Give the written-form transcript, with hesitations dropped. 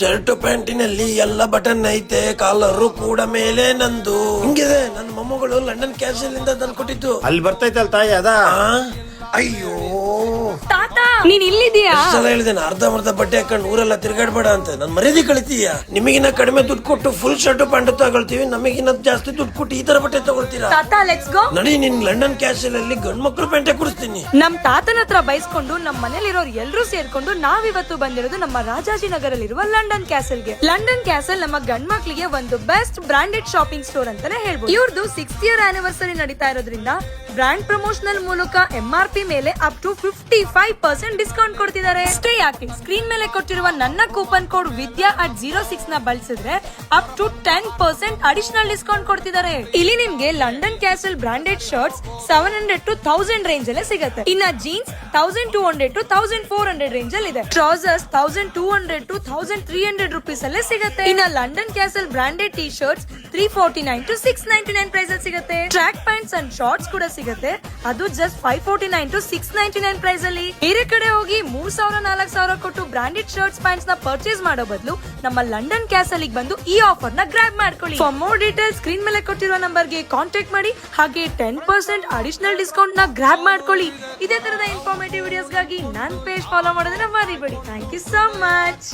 Shirt ಪ್ಯಾಂಟಿನಲ್ಲಿ ಎಲ್ಲ button ಐತೆ, collar ಕೂಡ ಮೇಲೆ ನಂದು. ಹಿಂಗಿದೆ ನನ್ನ ಮೊಮ್ಮಗಳು ಲಂಡನ್ ಕ್ಯಾಶಲ್ ಇಂದ ತಂದು ಕೊಟ್ಟಿದ್ದು. ಅಲ್ಲಿ ಬರ್ತೈತಲ್ ತಾಯಿ ಅದ. ಅಯ್ಯೋ ತಾತ ನೀನ್ ಇಲ್ಲಿದೀಯಾ? ಸಲ ಹೇಳಿದೇನೆ ಅರ್ಧ ಬಟ್ಟೆ ಹಾಕೊಂಡು ಊರೆಲ್ಲ ತಿರ್ಗಾಡ್ಬೇಡ ಅಂತ. ನನ್ ಮರ್ಯಾದೆ ಕಳಿತೀಯ. ನಿಮಗಿನ್ನ ಕಡಿಮೆ ದುಡ್ಡು ಕೊಟ್ಟು ಫುಲ್ ಶರ್ಟ್ ಪ್ಯಾಂಟ್ ತಗೊಳ್ತೀವಿ, ನಮಗಿನ್ನ ಜಾಸ್ತಿ ದುಡ್ಡು ಕೊಟ್ಟು ಈ ತರ ಬಟ್ಟೆ ತಗೊಳ್ತೀರಾ? ತಾತ ಲೆಟ್ಸ್ ಗೋ. ನಡಿ, ನಿನ್ ಲಂಡನ್ ಕ್ಯಾಶಲ್ ಅಲ್ಲಿ ಗಂಡ್ ಮಕ್ಳು ಪ್ಯಾಂಟೆ ಕುಡಿಸ್ತೀನಿ. ನಮ್ ತಾತನ ಹತ್ರ ಬೈಸ್ಕೊಂಡು ನಮ್ ಮನೇಲಿರೋರು ಎಲ್ರೂ ಸೇರ್ಕೊಂಡು ನಾವಿವತ್ತು ಬಂದಿರೋದು ನಮ್ಮ ರಾಜಾಜಿನಗರಲ್ಲಿರುವ ಲಂಡನ್ ಕ್ಯಾಸಲ್ಗೆ. ಲಂಡನ್ ಕ್ಯಾಸಲ್ ನಮ್ಮ ಗಂಡ್ ಮಕ್ಳಿಗೆ ಒಂದು ಬೆಸ್ಟ್ ಬ್ರಾಂಡೆಡ್ ಶಾಪಿಂಗ್ ಸ್ಟೋರ್ ಅಂತಾನೆ ಹೇಳ್ಬೋದು. ಇವ್ರದ್ದು 6th ಇಯರ್ ಆನಿವರ್ಸರಿ ನಡೀತಾ ಇರೋದ್ರಿಂದ ಬ್ರಾಂಡ್ ಪ್ರಮೋಷನಲ್ ಮೂಲಕ MRP ಮೇಲೆ ಅಪ್ ಟು 55% ಡಿಸ್ಕೌಂಟ್ ಕೊಡ್ತಿದ್ದಾರೆ. ಅಷ್ಟೇ ಯಾಕೆ, ಸ್ಕ್ರೀನ್ ಮೇಲೆ ಕೊಟ್ಟಿರುವ ನನ್ನ ಕೂಪನ್ ಕೋಡ್ ವಿದ್ಯಾ @06 ನ ಬಳಸಿದ್ರೆ ಅಪ್ ಟು 10% ಅಡಿಷನಲ್ ಡಿಸ್ಕೌಂಟ್ ಕೊಡ್ತಿದ್ದಾರೆ. ಇಲ್ಲಿ ನಿಮ್ಗೆ London castle branded shirts 700 to 1000 range ಅಲ್ಲೇ ಸಿಗುತ್ತೆ. ಇನ್ನ ಜೀನ್ಸ್ 1200 to 1400 ರೇಂಜ್ ಅಲ್ಲಿ ಇದೆ. ಟ್ರೌಸರ್ಸ್ 1200 to 1300 ರುಪೀಸ್ ಅಲ್ಲೇ ಸಿಗುತ್ತೆ. ಇನ್ನ London castle branded T shirts 349 to 699 price ಅಲ್ಲಿ ಸಿಗುತ್ತೆ. ಟ್ರ್ಯಾಕ್ ಪ್ಯಾಂಟ್ಸ್ ಅಂಡ್ ಶಾರ್ಟ್ಸ್ ಕೂಡ ಸಿಗುತ್ತೆ, ಅದು ಜಸ್ಟ್ 549 to 699 ಪ್ರೈಸ್ ಅಲ್ಲಿ. ಬೇರೆ ಕಡೆ ಹೋಗಿ 3000-4000 ಕೊಟ್ಟು ಬ್ರಾಂಡೆಡ್ ಶರ್ಟ್ಸ್ ಪ್ಯಾಂಟ್ಸ್ ನ ಪರ್ಚೇಸ್ ಮಾಡೋ ಬದಲು ನಮ್ಮ ಲಂಡನ್ ಕ್ಯಾಸಲ್ ಬಂದು ಈ ಆಫರ್ ನ ಗ್ರಾಬ್ ಮಾಡ್ಕೊಳ್ಳಿ. ಫಾರ್ ಮೋರ್ ಡೀಟೇಲ್ಸ್ ಸ್ಕ್ರೀನ್ ಮೇಲೆ ಕೊಟ್ಟಿರುವ ನಂಬರ್ ಗೆ ಕಾಂಟ್ಯಾಕ್ಟ್ ಮಾಡಿ, ಹಾಗೆ 10% ಅಡಿಷನಲ್ ಡಿಸ್ಕೌಂಟ್ ನ ಗ್ರಾಬ್ ಮಾಡ್ಕೊಳ್ಳಿ. ಇದೇ ತರದ ಇನ್ಫಾರ್ಮೇಟಿವ್ ವಿಡಿಯೋಸ್ ಗಾಗಿ ನನ್ನ ಪೇಜ್ ಫಾಲೋ ಮಾಡೋದನ್ನ ಮರಿಬೇಡಿ. Thank you so much.